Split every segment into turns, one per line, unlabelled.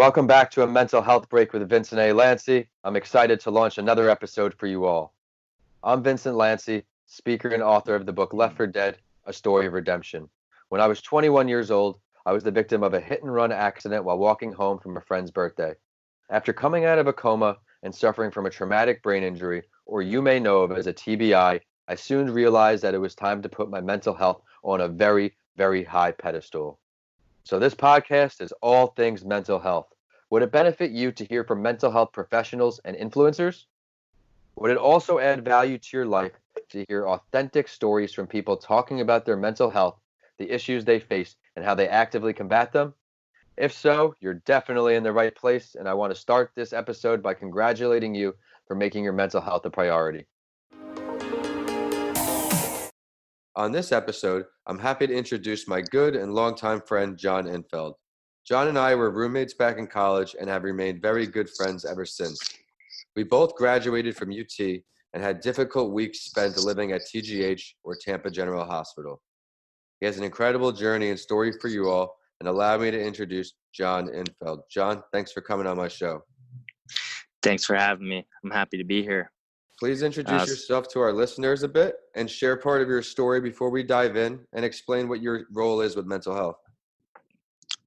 Welcome back to a mental health break with Vincent A. Lanci. I'm excited to launch another episode for you all. I'm Vincent Lanci, speaker and author of the book Left for Dead, A Story of Redemption. When I was 21 years old, I was the victim of a hit-and-run accident while walking home from a friend's birthday. After coming out of a coma and suffering from a traumatic brain injury, or you may know of as a TBI, I soon realized that it was time to put my mental health on a very, very high pedestal. So this podcast is all things mental health. Would it benefit you to hear from mental health professionals and influencers? Would it also add value to your life to hear authentic stories from people talking about their mental health, the issues they face, and how they actively combat them? If so, you're definitely in the right place, and I want to start this episode by congratulating you for making your mental health a priority. On this episode, I'm happy to introduce my good and longtime friend, Jon Infeld. Jon and I were roommates back in college and have remained very good friends ever since. We both graduated from UT and had difficult weeks spent living at TGH or Tampa General Hospital. He has an incredible journey and story for you all, and allow me to introduce Jon Infeld. Jon, thanks for coming on my show.
Thanks for having me. I'm happy to be here.
Please introduce yourself to our listeners a bit and share part of your story before we dive in and explain what your role is with mental health.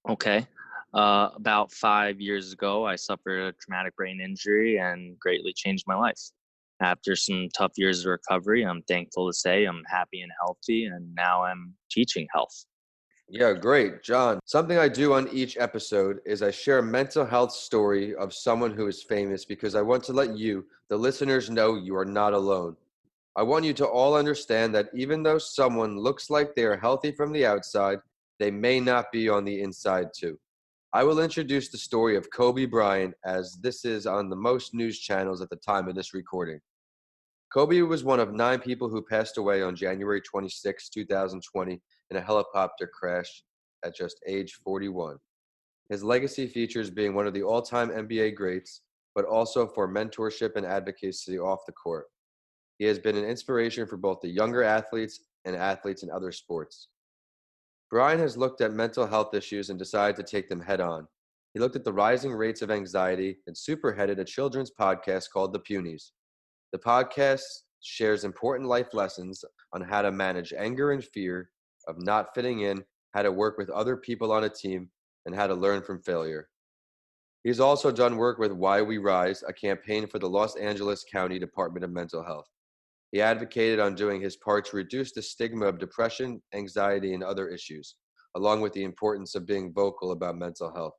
Okay. About 5 years ago, I suffered a traumatic brain injury and greatly changed my life. After some tough years of recovery, I'm thankful to say I'm happy and healthy, and now I'm teaching health.
Yeah, great. Jon, something I do on each episode is I share a mental health story of someone who is famous because I want to let you, the listeners, know you are not alone. I want you to all understand that even though someone looks like they are healthy from the outside, they may not be on the inside too. I will introduce the story of Kobe Bryant as this is on the most news channels at the time of this recording. Kobe was one of 9 people who passed away on January 26, 2020 in a helicopter crash at just age 41. His legacy features being one of the all-time NBA greats, but also for mentorship and advocacy off the court. He has been an inspiration for both the younger athletes and athletes in other sports. Brian has looked at mental health issues and decided to take them head on. He looked at the rising rates of anxiety and superheaded a children's podcast called The Punies. The podcast shares important life lessons on how to manage anger and fear of not fitting in, how to work with other people on a team, and how to learn from failure. He's also done work with Why We Rise, a campaign for the Los Angeles County Department of Mental Health. He advocated on doing his part to reduce the stigma of depression, anxiety, and other issues, along with the importance of being vocal about mental health.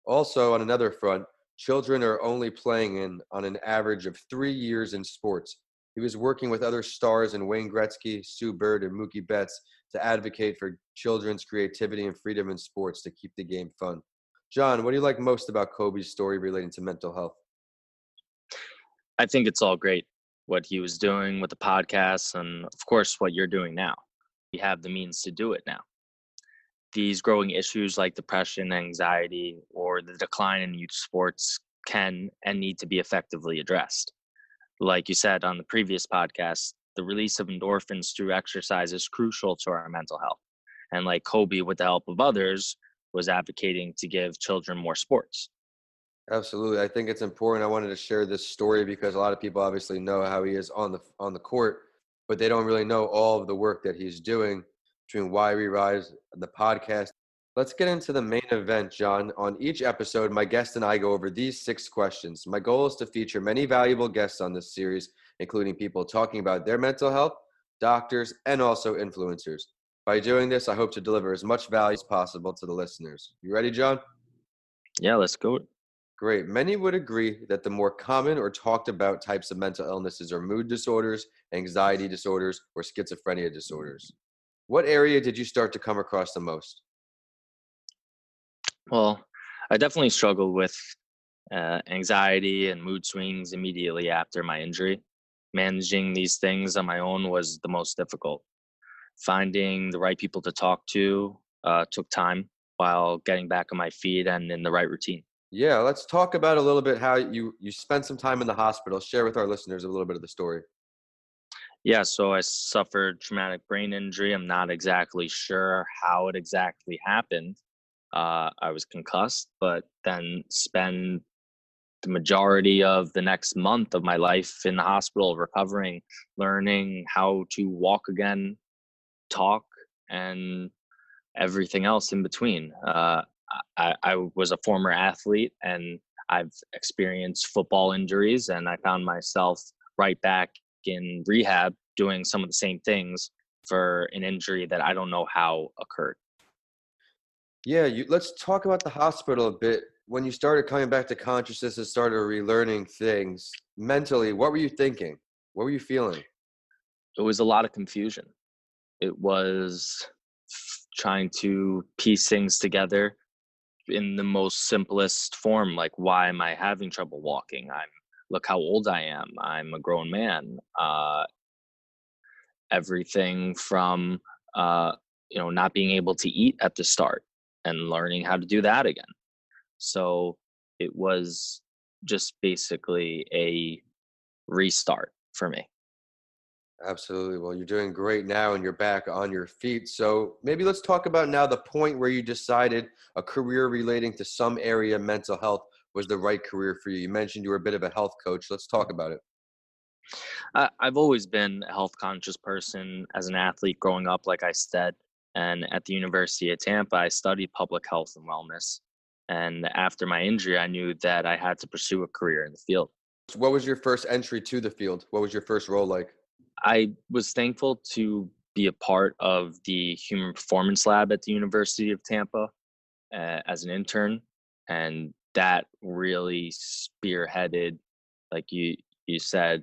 Also, on another front, children are only playing on an average of 3 years in sports. He was working with other stars in Wayne Gretzky, Sue Bird, and Mookie Betts to advocate for children's creativity and freedom in sports to keep the game fun. Jon, what do you like most about Kobe's story relating to mental health?
I think it's all great, what he was doing with the podcast and, of course, what you're doing now. We have the means to do it now. These growing issues like depression, anxiety, or the decline in youth sports can and need to be effectively addressed. Like you said on the previous podcast, the release of endorphins through exercise is crucial to our mental health. And like Kobe, with the help of others, was advocating to give children more sports.
Absolutely. I think it's important. I wanted to share this story because a lot of people obviously know how he is on the court, but they don't really know all of the work that he's doing between Why We Rise, the podcast. Let's get into the main event, Jon. On each episode, my guest and I go over these 6 questions. My goal is to feature many valuable guests on this series, including people talking about their mental health, doctors, and also influencers. By doing this, I hope to deliver as much value as possible to the listeners. You ready, Jon?
Yeah, let's go.
Great. Many would agree that the more common or talked about types of mental illnesses are mood disorders, anxiety disorders, or schizophrenia disorders. What area did you start to come across the most?
Well, I definitely struggled with anxiety and mood swings immediately after my injury. Managing these things on my own was the most difficult. Finding the right people to talk to took time while getting back on my feet and in the right routine.
Yeah, let's talk about a little bit how you spent some time in the hospital. Share with our listeners a little bit of the story.
Yeah, so I suffered traumatic brain injury. I'm not exactly sure how it exactly happened, I was concussed, but then spend the majority of the next month of my life in the hospital recovering, learning how to walk again, talk, and everything else in between. I was a former athlete, and I've experienced football injuries, and I found myself right back in rehab doing some of the same things for an injury that I don't know how occurred.
Yeah, let's talk about the hospital a bit. When you started coming back to consciousness and started relearning things mentally, what were you thinking? What were you feeling?
It was a lot of confusion. It was trying to piece things together in the most simplest form. Like, why am I having trouble walking? Look how old I am. I'm a grown man. Everything from not being able to eat at the start and learning how to do that again. So it was just basically a restart for me.
Absolutely. Well, you're doing great now and you're back on your feet. So maybe let's talk about now the point where you decided a career relating to some area of mental health was the right career for you. You mentioned you were a bit of a health coach. Let's talk about it.
I've always been a health conscious person as an athlete growing up, like I said. And at the University of Tampa, I studied public health and wellness. And after my injury, I knew that I had to pursue a career in the field.
So what was your first entry to the field? What was your first role like?
I was thankful to be a part of the human performance lab at the University of Tampa as an intern, and that really spearheaded, like you said,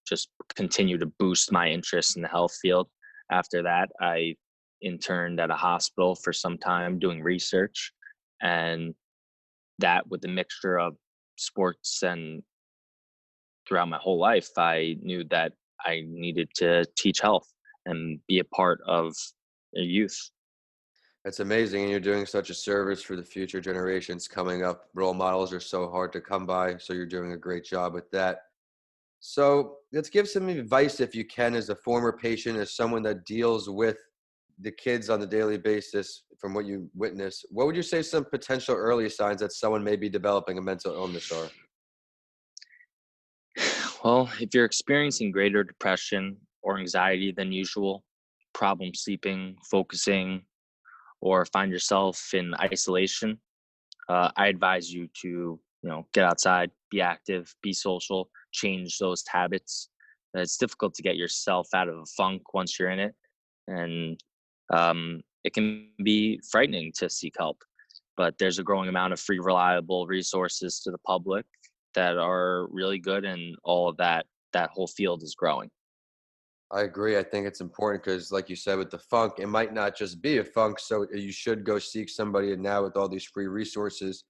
just continue to boost my interest in the health field. After that, I interned at a hospital for some time doing research, and that with the mixture of sports and throughout my whole life, I knew that I needed to teach health and be a part of the youth.
That's amazing. And you're doing such a service for the future generations coming up. Role models are so hard to come by. So you're doing a great job with that. So let's give some advice, if you can, as a former patient, as someone that deals with the kids on a daily basis from what you witness. What would you say some potential early signs that someone may be developing a mental illness are?
Well, if you're experiencing greater depression or anxiety than usual, problem sleeping, focusing, or find yourself in isolation, I advise you to, get outside, be active, be social, change those habits. It's difficult to get yourself out of a funk once you're in it, and it can be frightening to seek help. But there's a growing amount of free, reliable resources to the public that are really good, and all of that whole field is growing.
I agree. I think it's important because, like you said, with the funk, it might not just be a funk. So you should go seek somebody. And now, with all these free resources,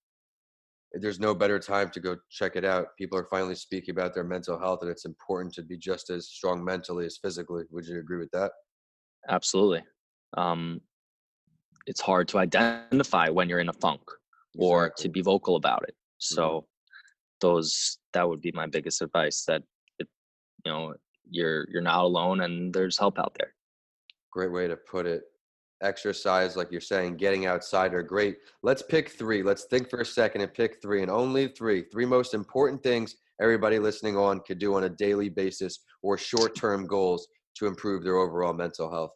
there's no better time to go check it out. People are finally speaking about their mental health, and it's important to be just as strong mentally as physically. Would you agree with that?
Absolutely. Um, it's hard to identify when you're in a funk or to
Exactly.
be vocal about it.
Hmm.
So that would be my biggest advice, that it, you know you're not alone and there's help out there.
Great way to put it. Exercise, like you're saying, getting outside are great. Let's pick three. Let's think for a second and pick three, and only three. Three most important things everybody listening on could do on a daily basis or short-term goals to improve their overall mental health.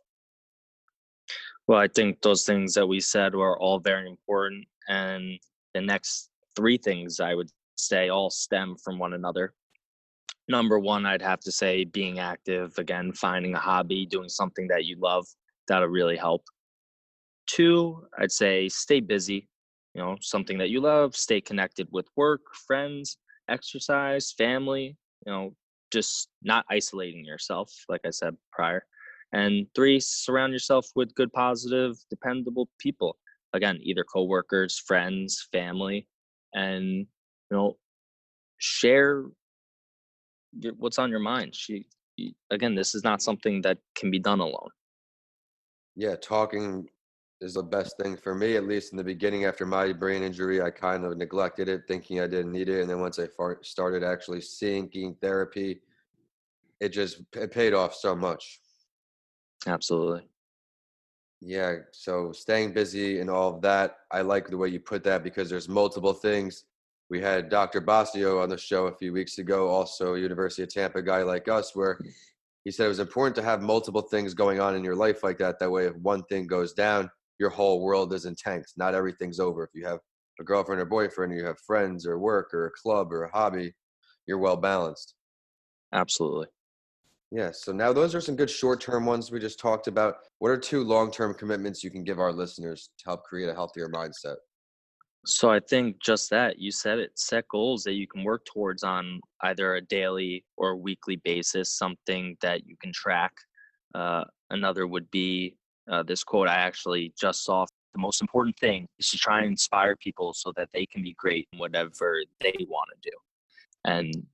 Well, I think those things that we said were all very important, and the next three things I would say all stem from one another. Number one, I'd have to say being active, again, finding a hobby, doing something that you love. That'll really help. Two, I'd say stay busy, something that you love, stay connected with work, friends, exercise, family, just not isolating yourself, like I said prior. And three, surround yourself with good, positive, dependable people. Again, either coworkers, friends, family, and share what's on your mind. Again, this is not something that can be done alone.
Yeah, talking is the best thing for me, at least in the beginning. After my brain injury, I kind of neglected it, thinking I didn't need it. And then once I started actually seeking therapy, it paid off so much.
Absolutely.
Yeah, so staying busy and all of that, I like the way you put that because there's multiple things. We had Dr. Basio on the show a few weeks ago, also a University of Tampa guy like us, where he said it was important to have multiple things going on in your life like that. That way, if one thing goes down, your whole world isn't tanked. Not everything's over. If you have a girlfriend or boyfriend, or you have friends or work or a club or a hobby, you're well balanced.
Absolutely.
Yeah, so now those are some good short-term ones we just talked about. What are two long-term commitments you can give our listeners to help create a healthier mindset?
So I think just that you said it, set goals that you can work towards on either a daily or weekly basis, something that you can track. Another would be this quote I actually just saw. The most important thing is to try and inspire people so that they can be great in whatever they want to do. And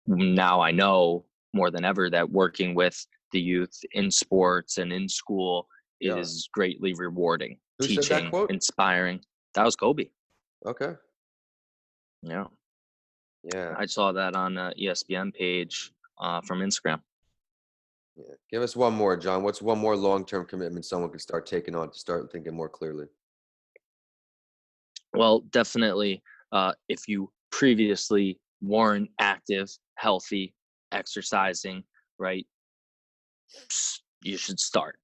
now I know more than ever that working with the youth in sports and in school
Yeah.
is greatly rewarding,
Who said that
teaching,
quote?
inspiring. That was Kobe.
Okay.
Yeah.
Yeah.
I saw that on a ESPN page from Instagram.
Yeah. Give us one more, John. What's one more long-term commitment someone can start taking on to start thinking more clearly?
Well, definitely, if you previously weren't active, healthy, exercising, right, you should start.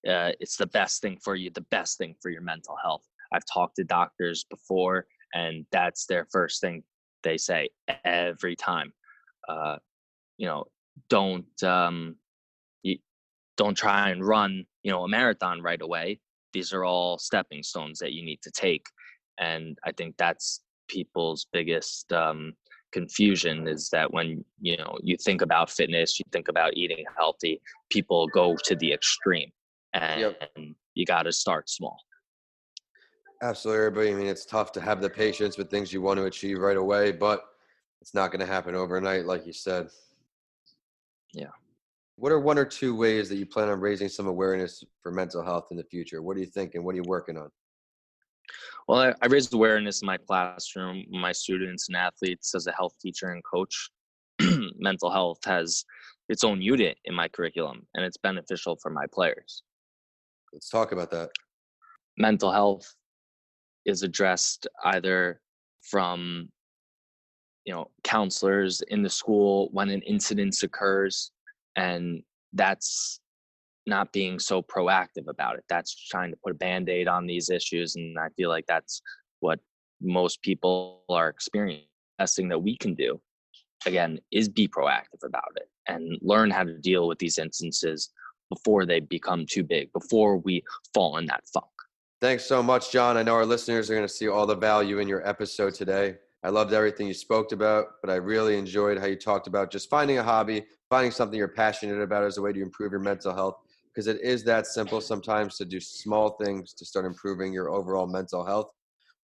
It's the best thing for you, the best thing for your mental health. I've talked to doctors before, and that's their first thing they say every time. Uh, you know, don't you, don't try and run, a marathon right away. These are all stepping stones that you need to take. And I think that's people's biggest confusion is that when, you think about fitness, you think about eating healthy, people go to the extreme and
Yep.
you got to start small.
Absolutely, everybody. I mean, it's tough to have the patience with things you want to achieve right away, but it's not going to happen overnight, like you said.
Yeah.
What are one or two ways that you plan on raising some awareness for mental health in the future? What are you thinking? What are you working on?
Well, I raised awareness in my classroom, my students and athletes as a health teacher and coach. Mental health has its own unit in my curriculum, and it's beneficial for my players.
Let's talk about that.
Mental health is addressed either from counselors in the school when an incident occurs, and that's not being so proactive about it. That's trying to put a band-aid on these issues, and I feel like that's what most people are experiencing. Best thing that we can do, again, is be proactive about it and learn how to deal with these instances before they become too big, before we fall in that funk.
Thanks so much, John. I know our listeners are going to see all the value in your episode today. I loved everything you spoke about, but I really enjoyed how you talked about just finding a hobby, finding something you're passionate about as a way to improve your mental health, because it is that simple sometimes to do small things to start improving your overall mental health.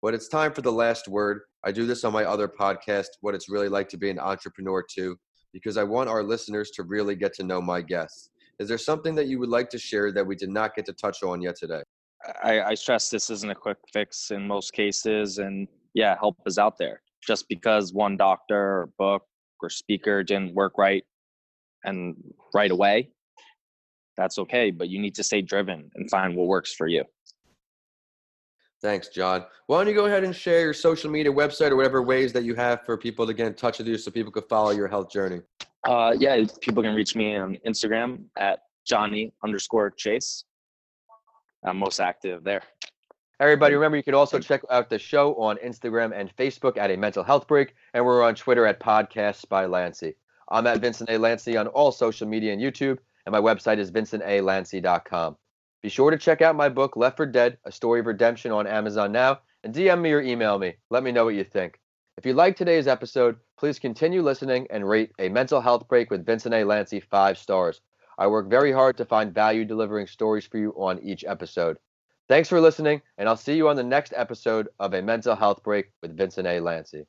But it's time for the last word. I do this on my other podcast, What It's Really Like to Be an Entrepreneur Too, because I want our listeners to really get to know my guests. Is there something that you would like to share that we did not get to touch on yet today?
I stress this isn't a quick fix in most cases, and yeah, help is out there. Just because one doctor or book or speaker didn't work and right away, that's okay. But you need to stay driven and find what works for you.
Thanks, John. Why don't you go ahead and share your social media website or whatever ways that you have for people to get in touch with you so people could follow your health journey?
Yeah, people can reach me on Instagram at Johnny_Chase. I'm most active there.
Everybody, remember you can also check out the show on Instagram and Facebook at A Mental Health Break, and we're on Twitter at Podcasts by Lanci. I'm at Vincent A. Lanci on all social media and YouTube, and my website is vincentalanci.com. Be sure to check out my book, Left for Dead, A Story of Redemption on Amazon now, and DM me or email me. Let me know what you think. If you liked today's episode, please continue listening and rate A Mental Health Break with Vincent A. Lanci 5 stars. I work very hard to find value-delivering stories for you on each episode. Thanks for listening, and I'll see you on the next episode of A Mental Health Break with Vincent A. Lanci.